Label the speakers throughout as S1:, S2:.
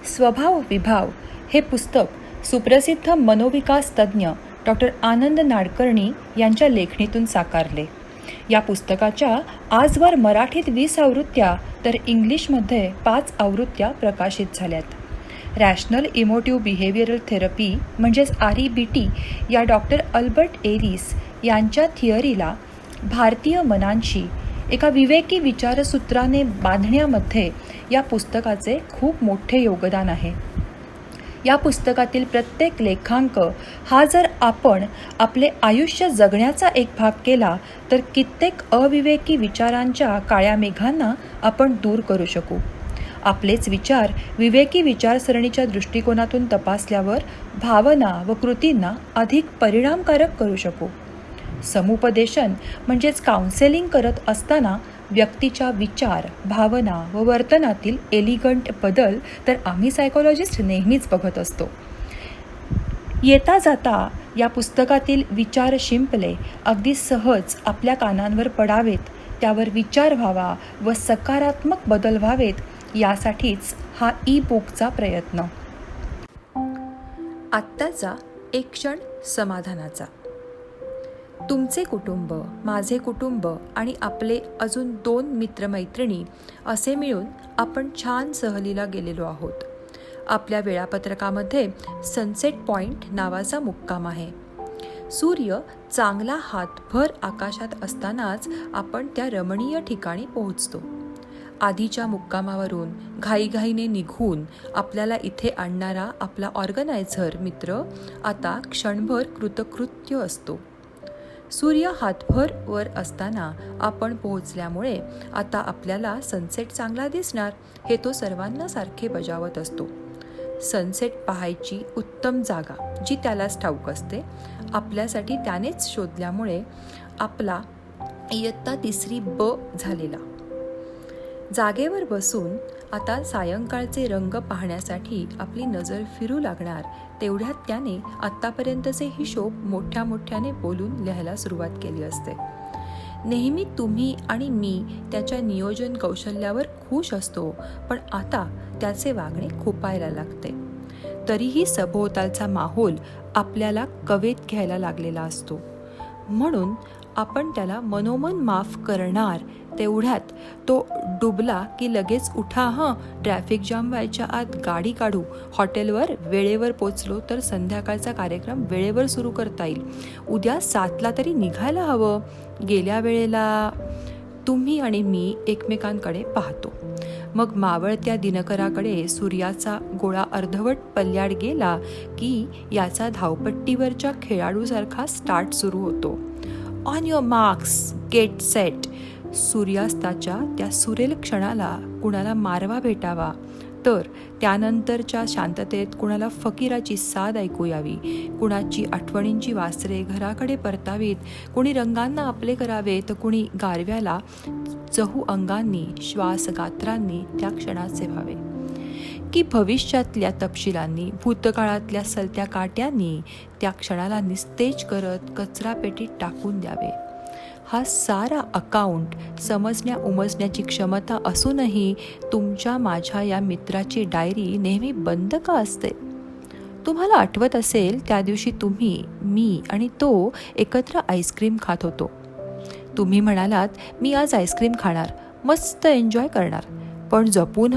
S1: स्वभाव विभाव हे पुस्तक सुप्रसिद्ध मनोविकास तज्ज्ञ डॉक्टर आनंद नाडकर्णी यांच्या लेखणीतून साकारले. या पुस्तकाच्या आजवर मराठीत 20 आवृत्त्या तर इंग्लिशमध्ये 5 आवृत्त्या प्रकाशित झाल्यात. रॅशनल इमोटिव्ह बिहेवियरल थेरपी म्हणजेच REBT या डॉक्टर अल्बर्ट एरिस यांच्या थिअरीला भारतीय मनांशी एका विवेकी विचारसूत्राने बांधण्यामध्ये या पुस्तकाचे खूप मोठे योगदान आहे. या पुस्तकातील प्रत्येक लेखांक हा जर आपण आपले आयुष्य जगण्याचा एक भाग केला तर कित्येक अविवेकी विचारांच्या काळ्या मेघांना आपण दूर करू शकू. आपलेच विचार विवेकी विचारसरणीच्या दृष्टिकोनातून तपासल्यावर भावना व कृतींना अधिक परिणामकारक करू शकू. समुपदेशन म्हणजेच काउन्सेलिंग करत असताना व्यक्तीच्या विचार, भावना व वर्तनातील एलिगंट बदल तर आम्ही सायकोलॉजिस्ट नेहमीच बघत असतो. येता जाता या पुस्तकातील विचार शिंपले अगदी सहज आपल्या कानांवर पडावेत, त्यावर विचार व्हावा व सकारात्मक बदल व्हावेत यासाठीच हा बुकचा प्रयत्न. आत्ताचा एक क्षण समाधानाचा. तुमचे कुटुंब, माझे कुटुंब आणि आपले अजून 2 मित्रमैत्रिणी असे मिळून आपण छान सहलीला गेलेलो आहोत. आपल्या वेळापत्रकामध्ये सनसेट पॉइंट नावाचा मुक्काम आहे. सूर्य चांगला हातभर आकाशात असतानाच आपण त्या रमणीय ठिकाणी पोहोचतो. आधीच्या मुक्कामावरून घाईघाईने निघून आपल्याला इथे आणणारा आपला ऑर्गनायझर मित्र आता क्षणभर कृतकृत्य असतो. सूर्य हातभर वर असताना आपण पोहोचल्यामुळे आता आपल्याला सनसेट चांगला दिसणार हे तो सर्वांना सारखे बजावत असतो. सनसेट पाहायची उत्तम जागा जी त्यालाच ठाऊक असते, आपल्यासाठी त्यानेच शोधल्यामुळे आपला इयत्ता 3री ब झालेला. जागेवर बसून आता सायंकाळचे रंग पाहण्यासाठी आपली नजर फिरू लागणार तेवढ्यात त्याने आत्तापर्यंतचे हिशोब मोठ्या मोठ्याने बोलून लिहायला सुरुवात केली असते. नेहमी तुम्ही आणि मी त्याच्या नियोजन कौशल्यावर खुश असतो, पण आता त्याचे वागणे खुपायला लागते. तरीही सभोवतालचा माहोल आपल्याला कवेत घ्यायला लागलेला असतो. म्हणून आपण त्याला मनोमन माफ करणार तेवढ्यात तो डुबला की लगेच उठा ट्रॅफिक जाम व्हायच्या आत गाडी काढू, हॉटेलवर वेळेवर पोचलो तर संध्याकाळचा कार्यक्रम वेळेवर सुरू करता येईल, उद्या 7ला तरी निघायला हवं. गेल्या वेळेला तुम्ही आणि मी एकमेकांकडे पाहतो. मग मावळत्या दिनकराकडे सूर्याचा गोळा अर्धवट पल्ल्याड गेला की याचा धावपट्टीवरच्या खेळाडूसारखा स्टार्ट सुरू होतो. On your marks, get set. सूर्यास्ताच्या त्या सुरेल क्षणाला कुणाला मारवा भेटावा, तर त्यानंतरच्या शांततेत कुणाला फकीराची साद ऐकू यावी, कुणाची आठवणींची वासरे घराकडे परतावीत, कुणी रंगांना आपले करावे तर कुणी गारव्याला चहू अंगांनी श्वासगात्रांनी त्या क्षणाचे व्हावे, की भविष्यातल्या तपशिलांनी भूतकाळातल्या सलत्या काट्यांनी त्या क्षणाला निस्तेज करत कचरापेटीत टाकून द्यावे. हा सारा अकाउंट समजण्या उमजण्याची क्षमता असूनही तुमच्या माझ्या या मित्राची डायरी नेहमी बंद का असते? तुम्हाला आठवत असेल त्या दिवशी तुम्ही, मी आणि तो एकत्र आईस्क्रीम खात होतो. तुम्ही म्हणालात मी आज आईस्क्रीम खाणार, मस्त एन्जॉय करणार, पण जपून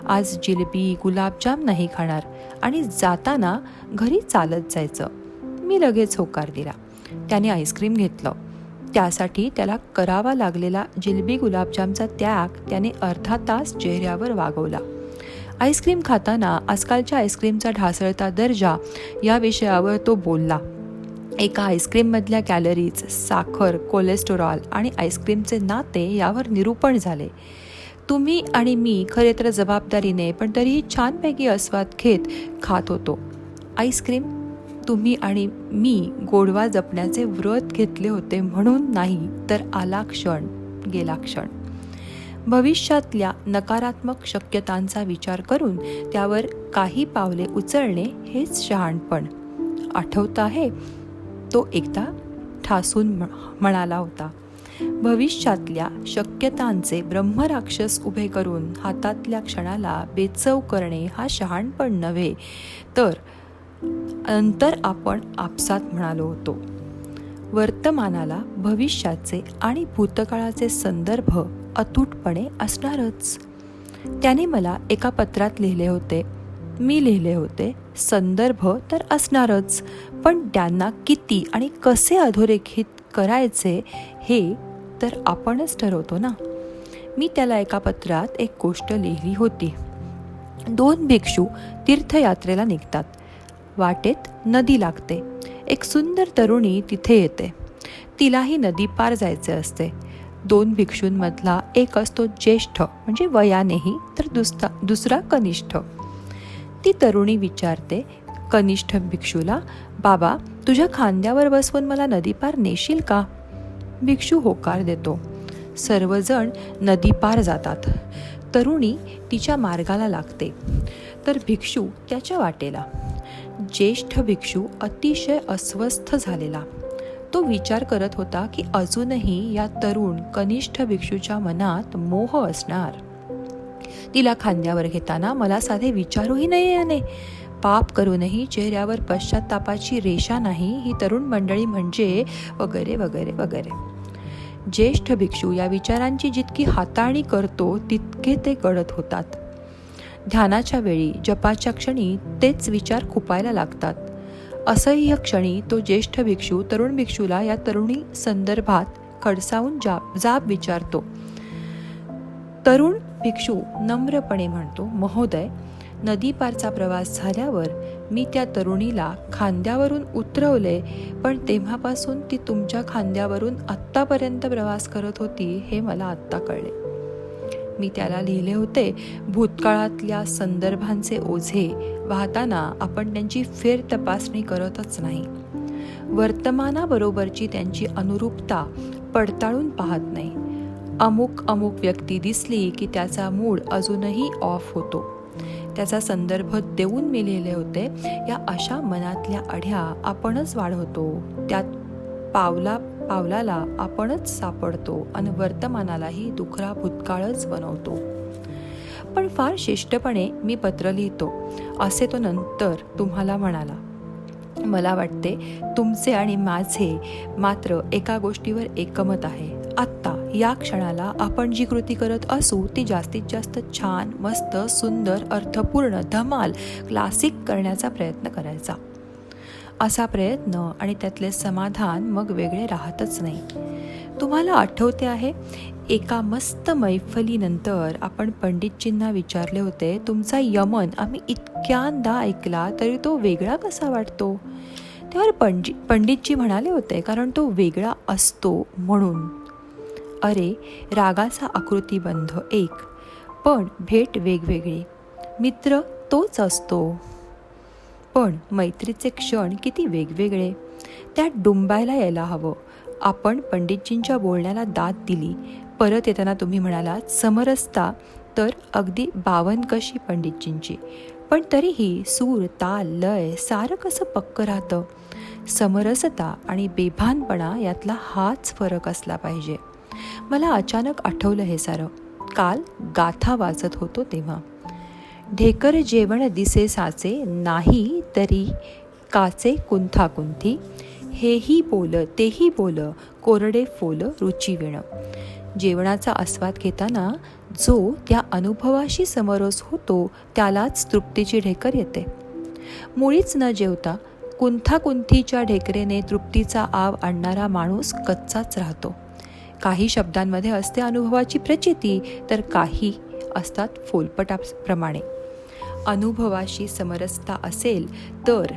S1: आज जिलेबी गुलाबजाम नाही खाणार आणि जाताना घरी चालत जायचं. मी लगेच होकार दिला. त्याने आईस्क्रीम घेतलं. त्यासाठी त्याला करावा लागलेला जिलेबी गुलाबजामचा त्याग त्याने अर्धा तास चेहऱ्यावर वागवला. आईस्क्रीम खाताना आजकालच्या आईस्क्रीमचा ढासळता दर्जा या विषयावर तो बोलला. एका आईस्क्रीममधल्या कॅलरीज, साखर, कोलेस्टेरॉल आणि आईस्क्रीमचे नाते यावर निरूपण झाले. तुम्ही आणि मी खरे तर जबाबदारीने पण तरीही छानपैकी आस्वाद घेत खात होतो. आईस्क्रीम तुम्ही आणि मी गोडवा जपण्याचे व्रत घेतले होते म्हणून नाही, तर आला क्षण गेला क्षण. भविष्यातल्या नकारात्मक शक्यतांचा विचार करून त्यावर काही पावले उचलणे हेच शहाणपण. आठवतं आहे, तो एकदा ठासून म्हणाला होता, भविष्यातल्या शक्यतांचे ब्रह्मराक्षस उभे करून हातातल्या क्षणाला बेचव करणे हा शहाणपण नव्हे, तर नंतर आपण आपसात म्हणालो होतो. वर्तमानाला भविष्याचे आणि भूतकाळाचे संदर्भ अतूटपणे असणारच. त्याने मला एका पत्रात लिहिले होते, मी लिहिले होते, संदर्भ तर असणारच, पण त्यांना किती आणि कसे अधोरेखित करायचे हे तर आपणच ठरवतो ना. मी त्याला एका पत्रात एक गोष्ट लिहिली होती. 2 भिक्षू तीर्थयात्रेला निघतात. वाटेत नदी लागते. एक सुंदर तरुणी तिथे येते. तिलाही नदी पार जायचे असते. 2 भिक्षूंमधला एक असतो ज्येष्ठ, म्हणजे वयानेही, तर दुसरा कनिष्ठ. ती तरुणी विचारते कनिष्ठ भिक्षूला, बाबा, तुझ्या खांद्यावर बसवून मला नदी पार नेशील का? भिक्षू होकार देतो. सर्वजण नदी पार जातात. तरुणी तिच्या मार्गाला लागते, तर भिक्षू त्याच्या वाटेला. ज्येष्ठ भिक्षू अतिशय अस्वस्थ झालेला. तो विचार करत होता की अजूनही या तरुण कनिष्ठ भिक्षूच्या मनात मोह असणार. तिला खांद्यावर घेताना मला साधे विचारूही नाही आले. पाप करूनही चेहऱ्यावर पश्चात्तापाची रेषा नाही, ही तरुण मंडळी म्हणजे वगैरे वगैरे वगैरे. ज्येष्ठ भिक्षू या विचारांची जितकी हाताळणी करतो तितके ते गडद होतात. ध्यानाच्या वेळी, जपाच्या क्षणी तेच विचार खुपायला लागतात. असह्य क्षणी तो ज्येष्ठ भिक्षू तरुण भिक्षूला या तरुणी संदर्भात खडसावून जाब विचारतो. तरुण भिक्षू नम्रपणे म्हणतो, महोदय, नदीपारचा प्रवास झाल्यावर मी त्या तरुणीला खांद्यावरून उतरवले, पण तेव्हापासून ती तुमच्या खांद्यावरून आत्तापर्यंत प्रवास करत होती हे मला आत्ता कळले. मी त्याला लिहिले होते, भूतकाळातल्या संदर्भांचे ओझे वाहताना आपण त्यांची फेर तपासणी करतच नाही. वर्तमानाबरोबरची त्यांची अनुरूपता पडताळून पाहत नाही. अमुक व्यक्ती दिसली की त्याचा मूड अजूनही ऑफ होतो. त्याचा संदर्भ देऊन मी लिहिले होते, या अशा मनातल्या अढ्या आपणच वाढवतो. त्यात पावलाला आपणच सापडतो आणि वर्तमानालाही दुखरा भूतकाळच बनवतो. पण फार शिष्टपणे मी पत्र लिहितो असे तो नंतर तुम्हाला म्हणाला. मला वाटते तुमचे आणि माझे मात्र एका गोष्टीवर एकमत आहे. आत्ता या क्षणाला आपण जी कृती करत असू ती जास्तीत जास्त छान, मस्त, सुंदर, अर्थपूर्ण, धमाल, क्लासिक करण्याचा प्रयत्न करायचा. असा प्रयत्न आणि त्यातले समाधान मग वेगळे राहतच नाही. तुम्हाला आठवते आहे, एका मस्त मैफलीनंतर आपण पंडितजींना विचारले होते, तुमचा यमन आम्ही इतक्यांदा ऐकला तरी तो वेगळा कसा वाटतो? त्यावर पंडितजी म्हणाले होते, कारण तो वेगळा असतो म्हणून. अरे, रागाचा आकृतिबंध एक, पण भेट वेगवेगळी. मित्र तोच असतो, पण मैत्रीचे क्षण किती वेगवेगळे. त्यात डुंबायला यायला हवं. आपण पंडितजींच्या बोलण्याला दाद दिली. परत येताना तुम्ही म्हणालात, समरसता तर अगदी बावनकशी पंडितजींची, पण तरीही सूर, ताल, लय सारं कसं पक्क राहतं. समरसता आणि बेभानपणा यातला हाच फरक असला पाहिजे. मला अचानक आठवलं हे सारं. काल गाथा वाचत होतो तेव्हा. ढेकर जेवण दिसे साचे, नाही तरी काचे कुंथाकुंथी. हेही बोल तेही बोल, कोरडे फोल रुची विण. जेवणाचा आस्वाद घेताना जो त्या अनुभवाशी समरस होतो त्यालाच तृप्तीची ढेकर येते. मुळीच न जेवता कुंथाकुंथीच्या ढेकरेने तृप्तीचा आव आणणारा माणूस कच्चाच राहतो. काही शब्दांमध्ये असते अनुभवाची प्रचिती, तर काही असतात फोलपटाप्रमाणे. अनुभवाशी समरसता असेल तर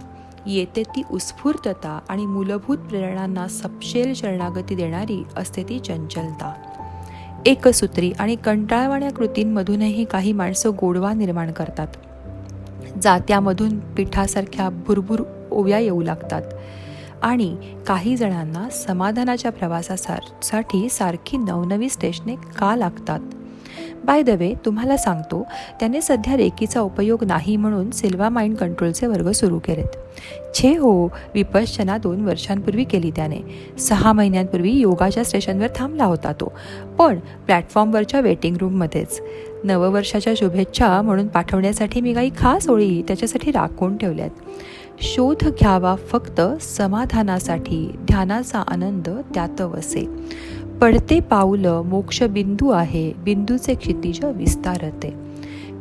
S1: येते ती उत्स्फूर्तता आणि मूलभूत प्रेरणांना सपशेल शरणागती देणारी असते ती चंचलता. एकसूत्री आणि कंटाळवाण्या कृतींमधूनही काही माणसं गोडवा निर्माण करतात. जात्यामधून पिठासारख्या भुरभुर ओव्या येऊ लागतात आणि काही जणांना समाधानाच्या प्रवासासाठी सारखी नवनवी स्टेशने का लागतात. बाय द वे, तुम्हाला सांगतो, त्याने सध्या रेकीचा उपयोग नाही म्हणून सिल्वा माइंड कंट्रोलचे वर्ग सुरू केलेत. छे हो, विपश्यना 2 वर्षांपूर्वी केली त्याने. 6 महिन्यांपूर्वी योगाच्या स्टेशनवर थांबला होता तो, पण प्लॅटफॉर्मवरच्या वेटिंग रूममध्येच. नववर्षाच्या शुभेच्छा म्हणून पाठवण्यासाठी मी काही खास ओळी त्याच्यासाठी राखून ठेवल्यात. शोध घ्यावा फक्त समाधानासाठी, ध्यानाचा आनंद त्यात वसे. पडते पाऊलं मोक्षबिंदू आहे, बिंदूचे क्षितिज विस्तारते.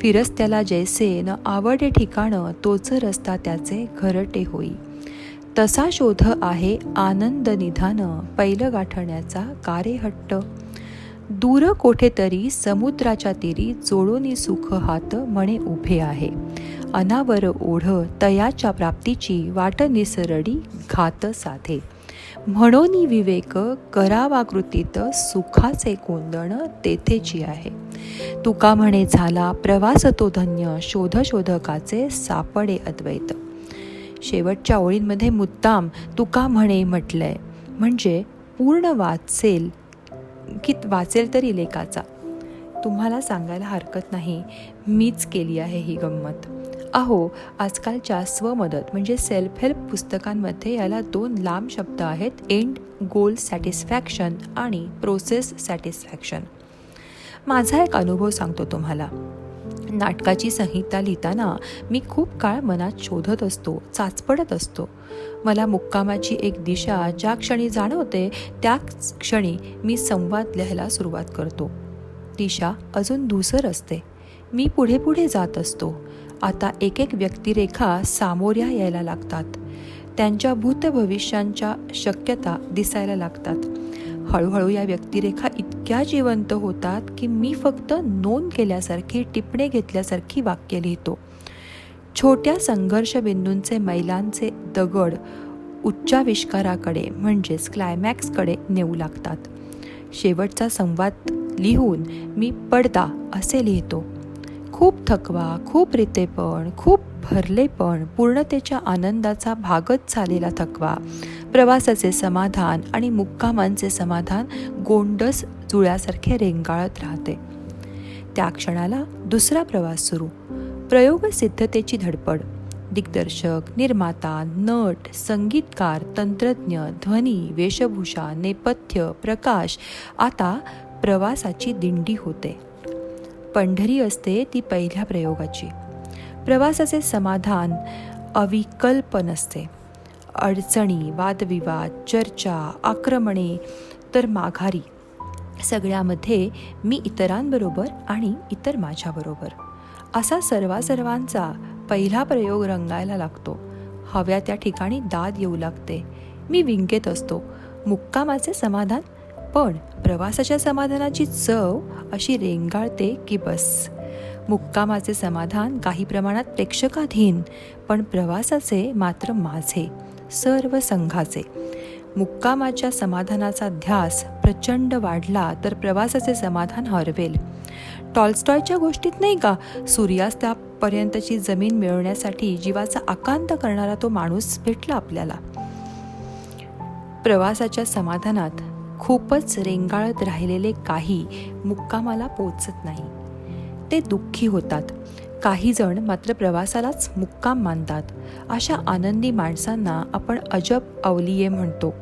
S1: फिरस्त्याला जैसे न आवडे ठिकाणं, तोच रस्ता त्याचे घरटे होई. तसा शोध आहे आनंद निधान, पैल गाठण्याचा कारे हट्ट. दूर कोठेतरी समुद्राच्या तीरी, जोडोनी सुख हात म्हणे उभे आहे. अनावर ओढ तयाच्या प्राप्तीची, वाट निसरडी घात साधे. म्हणोनी विवेक करावा कृतीत, सुखाचे कोंदण तेथेची आहे. तुका म्हणे झाला प्रवास तो धन्य, शोध शोधकाचे सापडे अद्वैत. शेवटच्या ओळींमध्ये मुद्दाम तुका म्हणे म्हटलंय, म्हणजे पूर्ण वाचेल तरी लेखाचा. तुम्हाला सांगायला हरकत नाही, मीच केली आहे ही गंमत. अहो, आजकालच्या स्वमदत म्हणजे सेल्फ हेल्प पुस्तकांमध्ये याला 2 लांब शब्द आहेत, एंड गोल सॅटिस्फॅक्शन आणि प्रोसेस सॅटिस्फॅक्शन. माझा एक अनुभव सांगतो तुम्हाला. नाटकाची संहिता लिहिताना मी खूप काळ मनात शोधत असतो, चाचपडत असतो. मला मुक्कामाची एक दिशा ज्या क्षणी जाणवते त्याच क्षणी मी संवाद लिहायला सुरुवात करतो. दिशा अजून धूसर असते. मी पुढे पुढे जात असतो. आता एक एक व्यक्तिरेखा सामोऱ्या यायला लागतात. त्यांच्या भूतभविष्यांच्या शक्यता दिसायला लागतात. हळूहळू या व्यक्तिरेखा इतक्या जिवंत होतात की मी फक्त नोंद केल्यासारखी, टिपणे घेतल्यासारखी वाक्य लिहितो. छोट्या संघर्ष बिंदूंचे मैलांचे दगड उच्चाविष्काराकडे म्हणजेच क्लायमॅक्सकडे नेऊ लागतात. शेवटचा संवाद लिहून मी पडदा असे लिहितो. खूप थकवा, खूप रितेपण, खूप भरलेपण, पूर्णतेच्या आनंदाचा भागच झालेला थकवा, प्रवासाचे समाधान आणि मुक्कामांचे समाधान गोंडस जुळ्यासारखे रेंगाळत राहते. त्या क्षणाला दुसरा प्रवास सुरू. प्रयोग सिद्धतेची धडपड. दिग्दर्शक, निर्माता, नट, संगीतकार, तंत्रज्ञ, ध्वनी, वेशभूषा, नेपथ्य, प्रकाश. आता प्रवासाची दिंडी होते. पंढरी असते ती पहिल्या प्रयोगाची. प्रवासाचे समाधान अविकल्प नसते. अडचणी, वादविवाद, चर्चा, आक्रमणे तर माघारी. सगळ्यामध्ये मी इतरांबरोबर आणि इतर माझ्याबरोबर. असा सर्वांचा पहिला प्रयोग रंगायला लागतो. हव्या त्या ठिकाणी दाद येऊ लागते. मी विंकेत असतो. मुक्कामाचे समाधान, पण प्रवासाच्या समाधानाची चव अशी रेंगाळते की बस. मुक्कामाचे समाधान काही प्रमाणात प्रेक्षकाधीन, पण प्रवासाचे मात्र माझे, सर्व संघाचे. मुक्कामाच्या समाधानाचा ध्यास प्रचंड वाढला तर प्रवासाचे समाधान हरवेल. टॉल्स्टॉयच्या गोष्टीत नाही का, सूर्यास्तापर्यंतची जमीन मिळवण्यासाठी जीवाचा आकांत करणारा तो माणूस भेटला आपल्याला. प्रवासाच्या समाधानात खूपच रेंगाळत राहिलेले काही मुक्कामाला पोचत नाही. ते दुःखी होतात. काही जण मात्र प्रवासालाच मुक्काम मानतात. अशा आनंदी माणसांना आपण अजब अवलिये म्हणतो.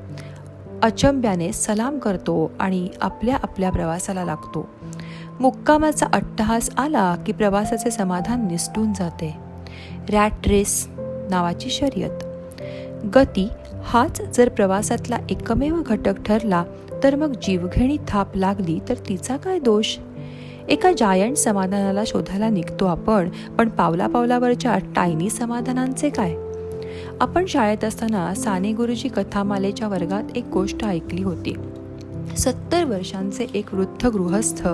S1: अचंब्याने सलाम करतो आणि आपल्या आपल्या प्रवासाला लागतो. मुक्कामाचा अट्टहास आला की प्रवासाचे समाधान निसटून जाते. रॅट रेस नावाची शर्यत. गती हाच जर प्रवासातला एकमेव घटक ठरला तर मग जीवघेणी थाप लागली तर तिचा काय दोष. एका जायंट समाधानाला शोधायला निघतो आपण, पण पावला पावलावरच्या टायनी समाधानांचे काय. आपण शाळेत असताना साने गुरुजी कथामालेच्या वर्गात एक गोष्ट ऐकली होती. 70 वर्षांचे एक वृद्ध गृहस्थ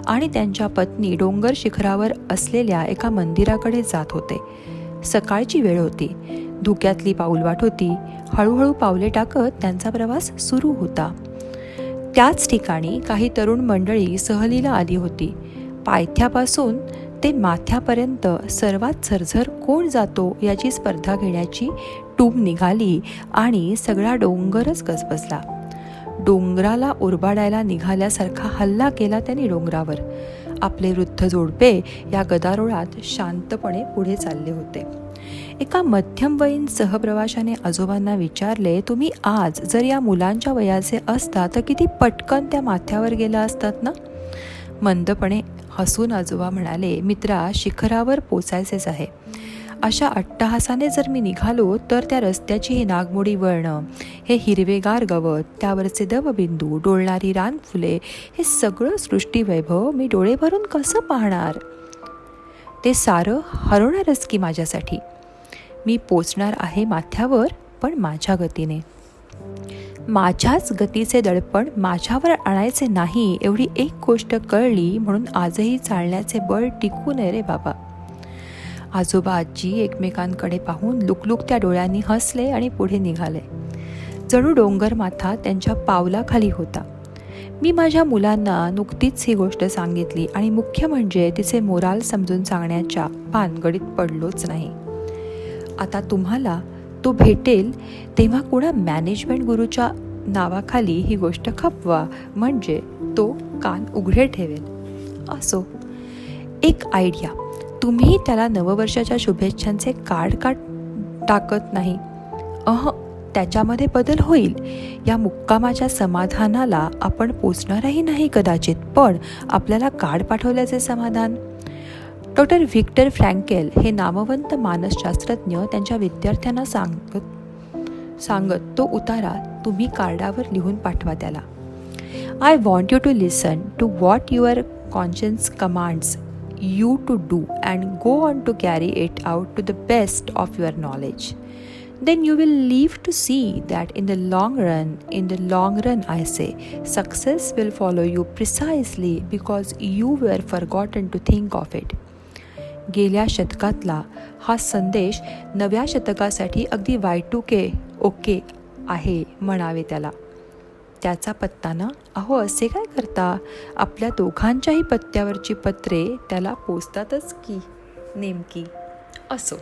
S1: आणि त्यांच्या पत्नी डोंगर शिखरावर असलेल्या एका मंदिराकडे जात होते. सकाळची वेळ होती. धुक्यातली पाऊलवाट होती. हळूहळू पावले टाकत त्यांचा प्रवास सुरू होता. त्याच ठिकाणी काही तरुण मंडळी सहलीला आली होती. पायथ्यापासून ते माथ्यापर्यंत सर्वात झरझर कोण जातो याची स्पर्धा घेण्याची टूम निघाली आणि सगळा डोंगरच गजबजला. डोंगराला उरबाडायला निघाल्यासारखा हल्ला केला त्यांनी डोंगरावर. आपले वृद्ध जोडपे या गदारोळात शांतपणे पुढे चालले होते. एका मध्यमवयीन सहप्रवाशाने आजोबांना विचारले, तुम्ही आज जर या मुलांच्या वयाचे असता तर किती पटकन त्या माथ्यावर गेला असतात ना? मंदपणे हसून आजोबा म्हणाले, मित्रा, शिखरावर पोचायचेच आहे. अशा अट्टहासाने जर मी निघालो तर त्या रस्त्याची ही नागमोडी वळणं, हे हिरवेगार गवत, त्यावरचे दवबिंदू, डोलणारी रानफुले, हे सगळं सृष्टीवैभव मी डोळे भरून कसं पाहणार? ते सारं हरवणारच की माझ्यासाठी. मी पोचणार आहे माथ्यावर, पण माझ्या गतीने. माझ्याच गतीचे दडपण माझ्यावर आणायचे नाही, एवढी एक गोष्ट कळली म्हणून आजही चालण्याचे बळ टिकू नये रे बाबा. आजोबा आजी एकमेकांकडे पाहून लुकलुकत्या डोळ्यांनी हसले आणि पुढे निघाले. जणू डोंगर माथा त्यांच्या पावलाखाली होता. मी माझ्या मुलांना नुकतीच ही गोष्ट सांगितली आणि मुख्य म्हणजे तिचे मोराल समजून सांगण्याच्या भानगडीत पडलोच नाही. आता तुम्हाला तो भेटेल तेव्हा कुणा मॅनेजमेंट गुरूच्या नावाखाली ही गोष्ट खपवा, म्हणजे तो कान उघडे ठेवेल. असो, एक आयडिया, तुम्ही त्याला नववर्षाच्या शुभेच्छांचे कार्ड का टाकत नाही? त्याच्यामध्ये बदल होईल. या मुक्कामाच्या समाधानाला आपण पोचणारही नाही कदाचित, पण आपल्याला कार्ड पाठवल्याचे समाधान. डॉक्टर व्हिक्टर फ्रँकेल हे नामवंत मानसशास्त्रज्ञ त्यांच्या विद्यार्थ्यांना सांगत तो उतारा तुम्ही कार्डावर लिहून पाठवा त्याला. I want you to listen to what your conscience commands you to do and go on to carry it out to the best of your knowledge. Then you will live to see that in the long run I say, success will follow you precisely because you were forgotten to think of it. गेल्या शतकातला हा संदेश नव्या शतकासाठी अगदी Y2K okay आहे म्हणावे त्याला. त्याचा पत्ता ना, अहो असे काय करता? आपल्या दोघांच्याही पत्त्यावरची पत्रे त्याला पोचतातच की नेमकी. असो.